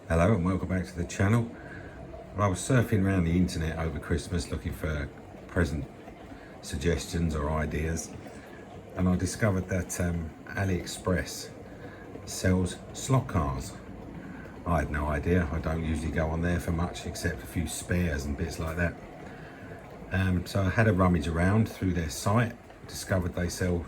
Hello and welcome back to the channel. Well, I was surfing around the internet over Christmas looking for present suggestions or ideas, and I discovered that AliExpress sells slot cars. I had no idea. I don't usually go on there for much except a few spares and bits like that. So I had a rummage around through their site, discovered they sell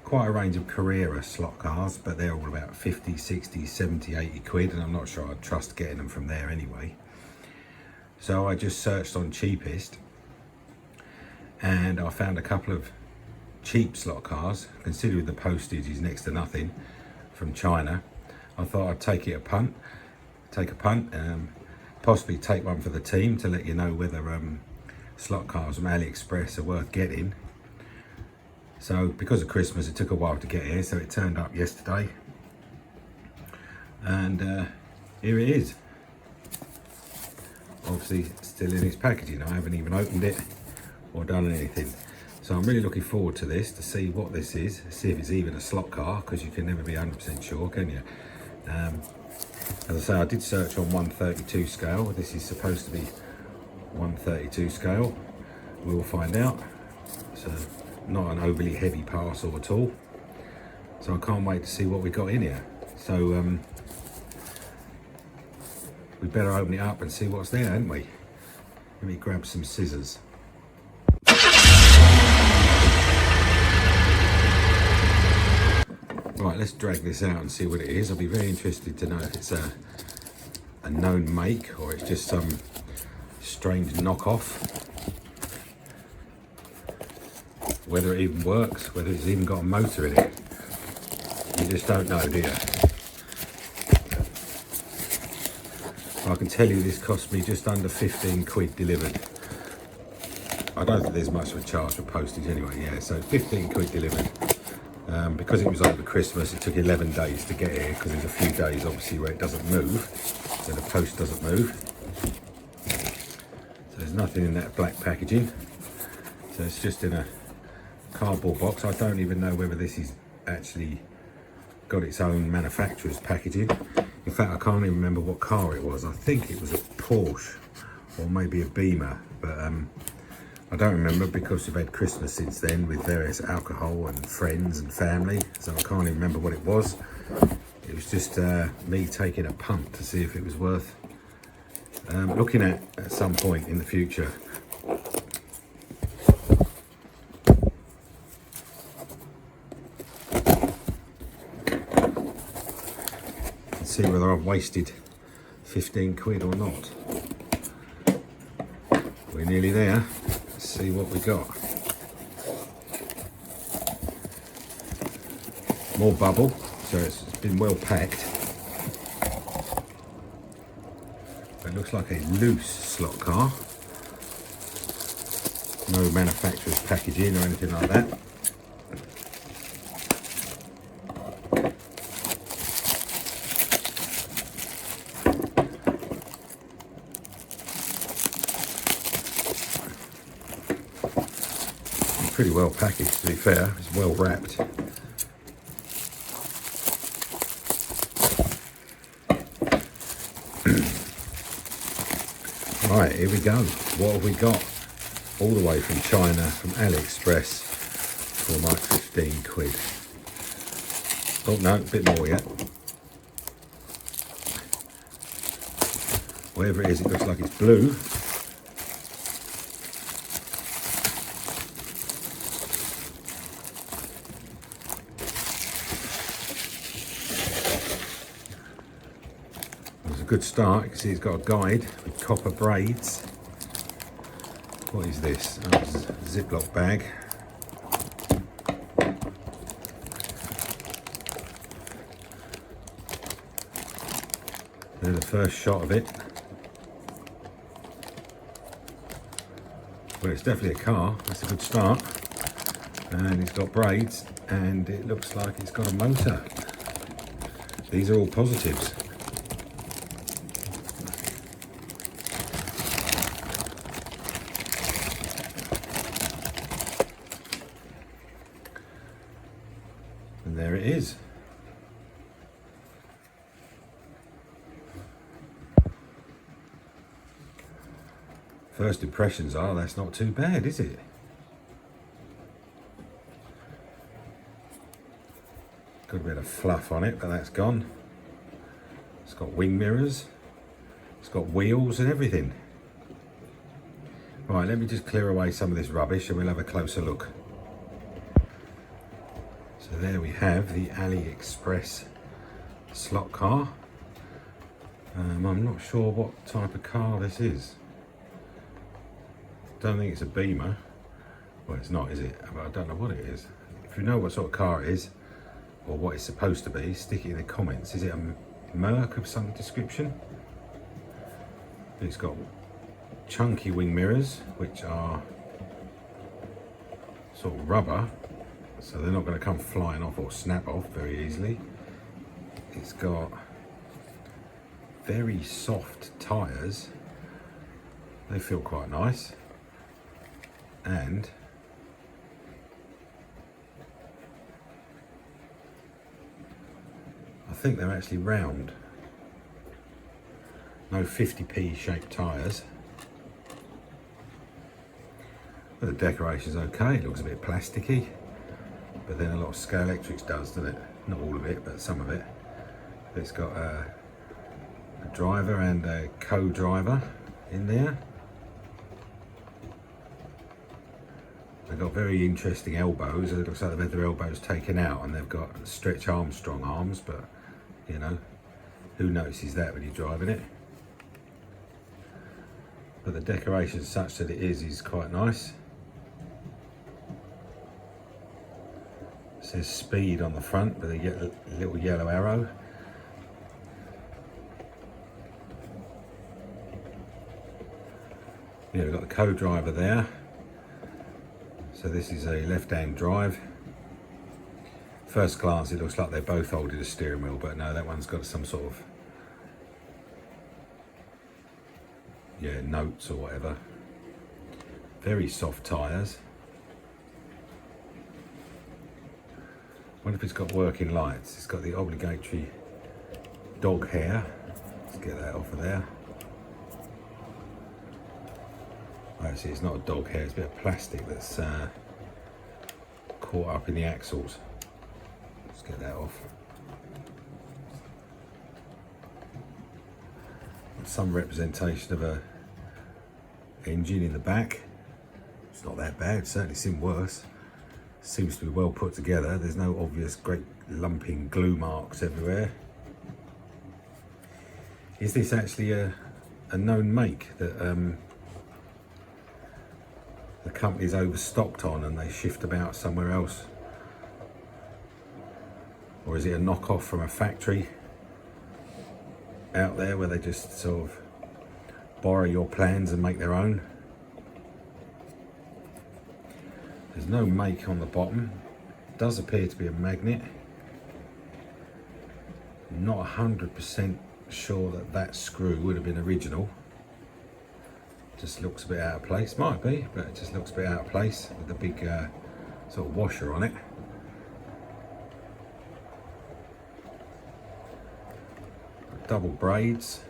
quite a range of Carrera slot cars, but they're all about 50, 60, 70, 80 quid, and I'm not sure I'd trust getting them from there anyway. So I just searched on cheapest and I found a couple of cheap slot cars. Considering the postage is next to nothing from China, I thought I'd take a punt, possibly take one for the team to let you know whether slot cars from AliExpress are worth getting. So because of Christmas it took a while to get here, so it turned up yesterday, and here it is. Obviously still in its packaging. I haven't even opened it or done anything, so I'm really looking forward to this, to see what this is, see if it's even a slot car, because you can never be 100% sure, can you? As I say, I did search on 132 scale. This is supposed to be 132 scale. We'll find out. So not an overly heavy parcel at all, so I can't wait to see what we got in here. So we better open it up and see what's there, hadn't we? Let me grab some scissors. Right, let's drag this out and see what it is. I'll be very interested to know if it's a known make or it's just some strange knockoff. Whether it even works, whether it's even got a motor in it. You just don't know, do you? I can tell you this cost me just under 15 quid delivered. I don't think there's much of a charge for postage anyway, yeah, so 15 quid delivered. Because it was over Christmas, it took 11 days to get here, because there's a few days obviously where it doesn't move, so the post doesn't move. So there's nothing in that black packaging. So it's just in a cardboard box. I don't even know whether this is actually got its own manufacturer's packaging. In fact, I can't even remember what car it was. I think it was a Porsche or maybe a Beamer, but I don't remember because we've had Christmas since then with various alcohol and friends and family, so I can't even remember what it was. It was just me taking a punt to see if it was worth looking at some point in the future. See whether I've wasted 15 quid or not. We're nearly there. Let's see what we got. More bubble, so it's been well packed. It looks like a loose slot car. No manufacturer's packaging or anything like that. Pretty well packaged, to be fair. It's well wrapped. Right, here we go. What have we got? All the way from China, from AliExpress, for like 15 quid. Oh no, a bit more yet. Whatever it is, it looks like it's blue. Good start. You can see it's got a guide with copper braids. What is this? Oh, it's a Ziploc bag. There's the first shot of it. Well, it's definitely a car. That's a good start. And it's got braids and it looks like it's got a motor. These are all positives. And there it is. First impressions are that's not too bad, is it? Got a bit of fluff on it, but that's gone. It's got wing mirrors. It's got wheels and everything. Right, let me just clear away some of this rubbish and we'll have a closer look. So there we have the AliExpress slot car. I'm not sure what type of car this is. Don't think it's a Beamer. Well, it's not, is it? But I don't know what it is. If you know what sort of car it is, or what it's supposed to be, stick it in the comments. Is it a Merc of some description? It's got chunky wing mirrors, which are sort of rubber, so they're not going to come flying off or snap off very easily. It's got very soft tyres. They feel quite nice. And I think they're actually round. No 50p shaped tyres. But the decoration's okay, it looks a bit plasticky. But then a lot of Scalextric does, doesn't it? Not all of it, but some of it. It's got a driver and a co-driver in there. They've got very interesting elbows. It looks like they've had their elbows taken out and they've got Stretch Armstrong arms, but you know, who notices that when you're driving it? But the decoration such that it is quite nice. It says speed on the front with a little yellow arrow. Yeah, we've got the co-driver there. So this is a left-hand drive. First glance it looks like they're both holding the steering wheel, but no, that one's got some sort of notes or whatever. Very soft tyres. Wonder if it's got working lights. It's got the obligatory dog hair. Let's get that off of there. Actually, it's not a dog hair, it's a bit of plastic that's caught up in the axles. Let's get that off. Some representation of a engine in the back. It's not that bad, it's certainly seen worse. Seems to be well put together. There's no obvious great lumping glue marks everywhere. Is this actually a known make that the company's overstocked on and they shift about somewhere else? Or is it a knockoff from a factory out there where they just sort of borrow your plans and make their own? There's no make on the bottom. It does appear to be a magnet. Not 100% sure that screw would have been original. Just looks a bit out of place. Might be, but it just looks a bit out of place with the big sort of washer on it. Double braids.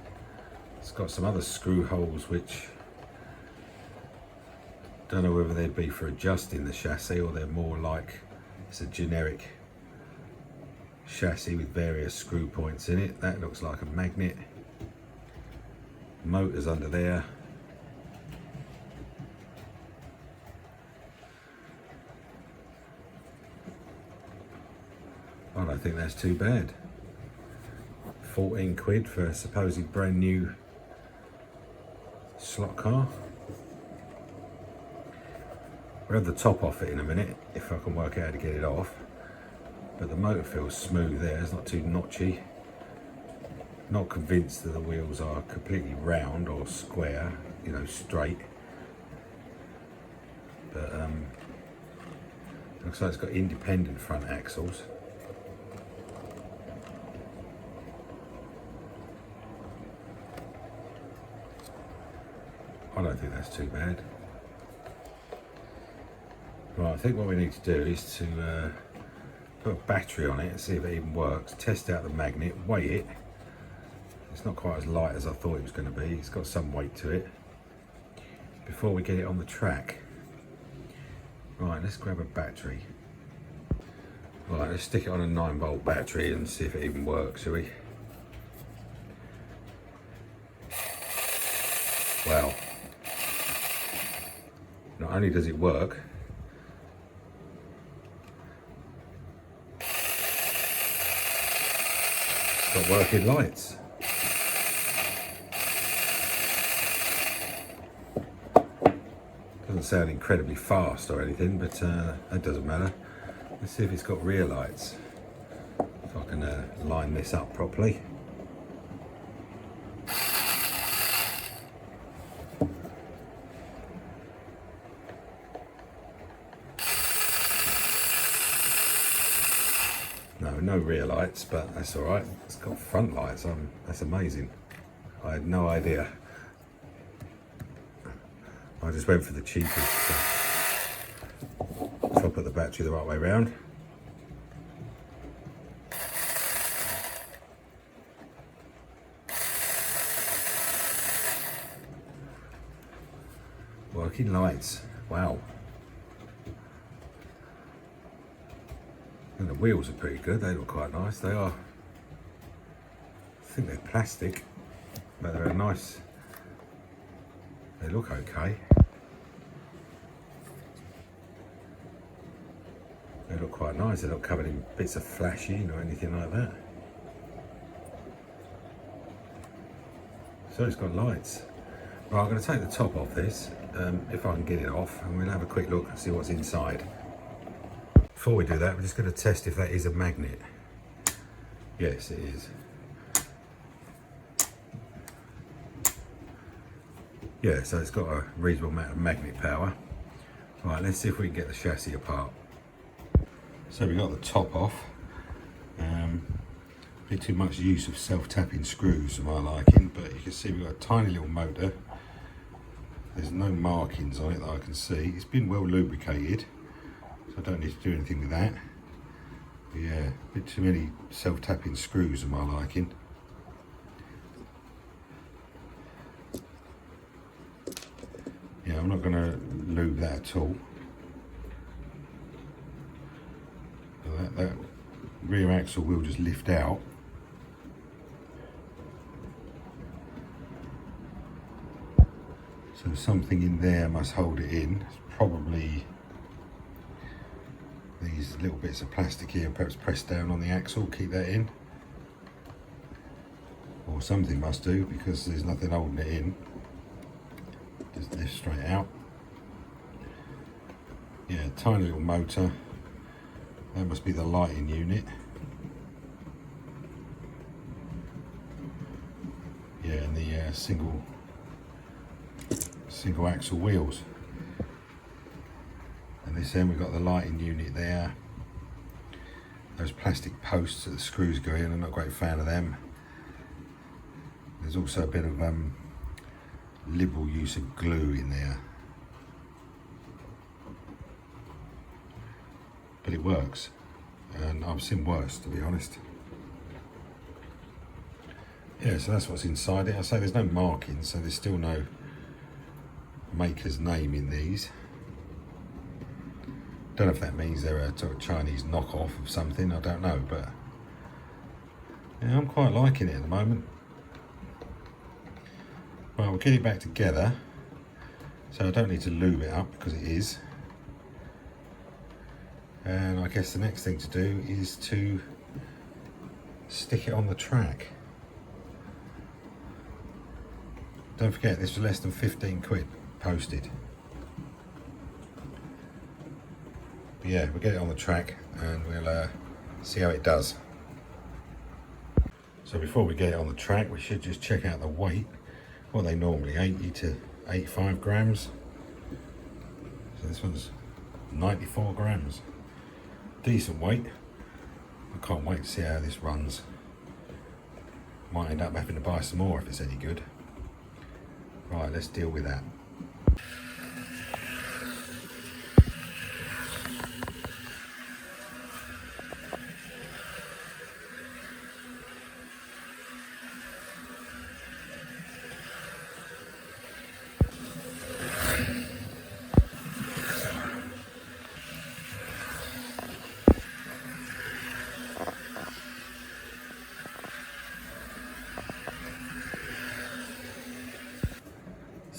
It's got some other screw holes which don't know whether they'd be for adjusting the chassis or they're more like it's a generic chassis with various screw points in it. That looks like a magnet. Motors under there. I don't think that's too bad. 14 quid for a supposed brand new slot car. We'll have the top off it in a minute if I can work out how to get it off. But the motor feels smooth there, it's not too notchy. Not convinced that the wheels are completely round or square, you know, straight. But looks like it's got independent front axles. I don't think that's too bad. Right, I think what we need to do is to put a battery on it and see if it even works, test out the magnet, weigh it. It's not quite as light as I thought it was going to be, it's got some weight to it. before we get it on the track. Right, let's grab a battery. Right, let's stick it on a 9-volt battery and see if it even works, shall we? Wow. Not only does it work, it's got working lights. Doesn't sound incredibly fast or anything, but that doesn't matter. Let's see if it's got rear lights. If I can line this up properly. No rear lights, but that's all right. It's got front lights on. That's amazing. I had no idea. I just went for the cheapest. So if I put the battery the right way round. Working lights. Wow. And the wheels are pretty good, they look quite nice. They are, I think they're plastic, but they're nice. They look okay. They look quite nice, they're not covered in bits of flashing or anything like that. So it's got lights. Right, I'm going to take the top off this, if I can get it off, and we'll have a quick look and see what's inside. Before we do that, we're just going to test if that is a magnet. Yes, it is. Yeah, so it's got a reasonable amount of magnet power. Right, let's see if we can get the chassis apart. So we got the top off. A bit too much use of self-tapping screws for my liking, but you can see we've got a tiny little motor. There's no markings on it that I can see. It's been well lubricated, so I don't need to do anything with that. But yeah, a bit too many self-tapping screws for my liking. Yeah, I'm not going to lube that at all. That rear axle will just lift out. So something in there must hold it in. It's probably these little bits of plastic here, perhaps press down on the axle, keep that in. Or something must do, because there's nothing holding it in. Just lift straight out. Yeah, tiny little motor. That must be the lighting unit. Yeah, and the single axle wheels. And this end we've got the lighting unit there. Those plastic posts that the screws go in, I'm not a great fan of them. There's also a bit of liberal use of glue in there. But it works, and I've seen worse, to be honest. Yeah, so that's what's inside it. I say there's no markings, so there's still no maker's name in these. Don't know if that means they're a sort of Chinese knockoff of something, I don't know, but yeah, I'm quite liking it at the moment. Well, we'll get it back together, so I don't need to lube it up because it is. And I guess the next thing to do is to stick it on the track. Don't forget, this was less than 15 quid posted. But yeah, we'll get it on the track and we'll see how it does. So before we get it on the track, we should just check out the weight. What are they normally, 80 to 85 grams? So this one's 94 grams. Decent weight. I can't wait to see how this runs. Might end up having to buy some more if it's any good. Right, let's deal with that.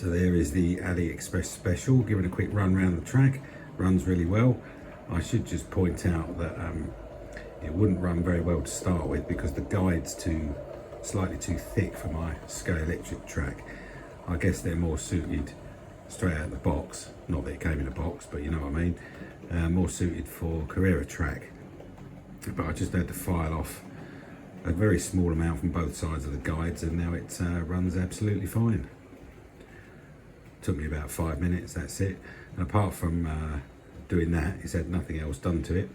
So there is the AliExpress special. Giving a quick run around the track. Runs really well. I should just point out that it wouldn't run very well to start with because the guide's slightly too thick for my Scalextric track. I guess they're more suited straight out of the box. Not that it came in a box, but you know what I mean. More suited for Carrera track. But I just had to file off a very small amount from both sides of the guides, and now it runs absolutely fine. Took me about 5 minutes, that's it. And apart from doing that, it's had nothing else done to it.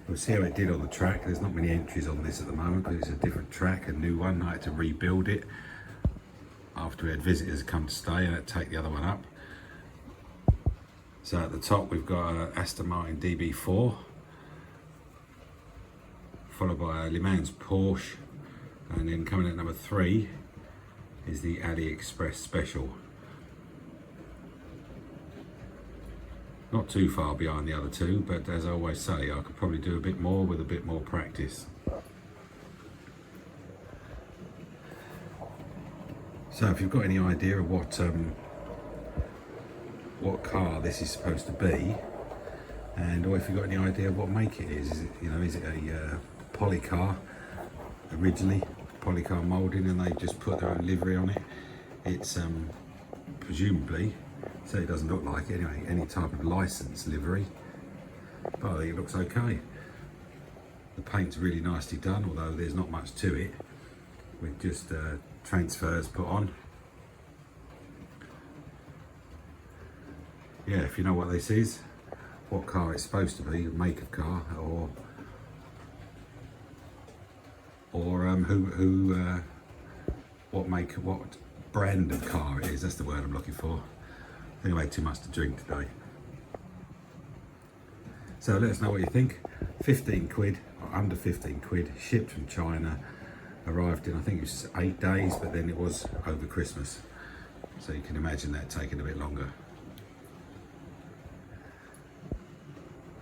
We'll see how it did on the track. There's not many entries on this at the moment because it's a different track, a new one. I had to rebuild it after we had visitors come to stay, and I had to take the other one up. So at the top we've got a Aston Martin DB4, followed by a Le Mans Porsche, and then coming at number 3 is the AliExpress special. Not too far behind the other two, but as I always say, I could probably do a bit more with a bit more practice. So if you've got any idea of what car this is supposed to be, or if you've got any idea of what make it is it a poly car originally, polycar moulding, and they just put their own livery on it? It's presumably, so it doesn't look like it anyway, any type of license livery, but I think it looks okay. The paint's really nicely done, although there's not much to it, with just transfers put on. Yeah, if you know what this is, what car it's supposed to be, make of car, or what brand of car it is, that's the word I'm looking for. I think I had too much to drink today. So let us know what you think. 15 quid, or under 15 quid, shipped from China, arrived in, I think it was 8 days, but then it was over Christmas. So you can imagine that taking a bit longer.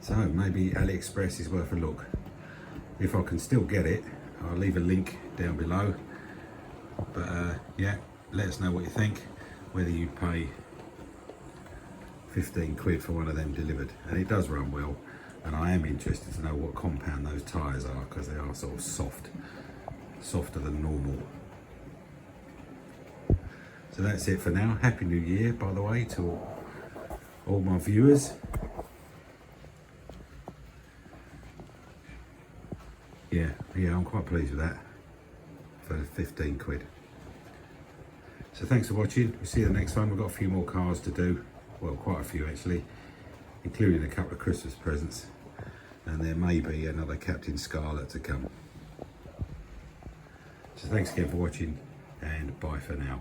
So maybe AliExpress is worth a look. If I can still get it, I'll leave a link down below. But yeah, let us know what you think, whether you'd pay 15 quid for one of them delivered. And it does run well, and I am interested to know what compound those tyres are, because they are sort of softer than normal. So that's it for now. Happy New Year, by the way, to all my viewers. Yeah, I'm quite pleased with that for 15 quid. So thanks for watching. We'll see you the next one. We've got a few more cars to do. Well, quite a few actually, including a couple of Christmas presents. And there may be another Captain Scarlet to come. So thanks again for watching, and bye for now.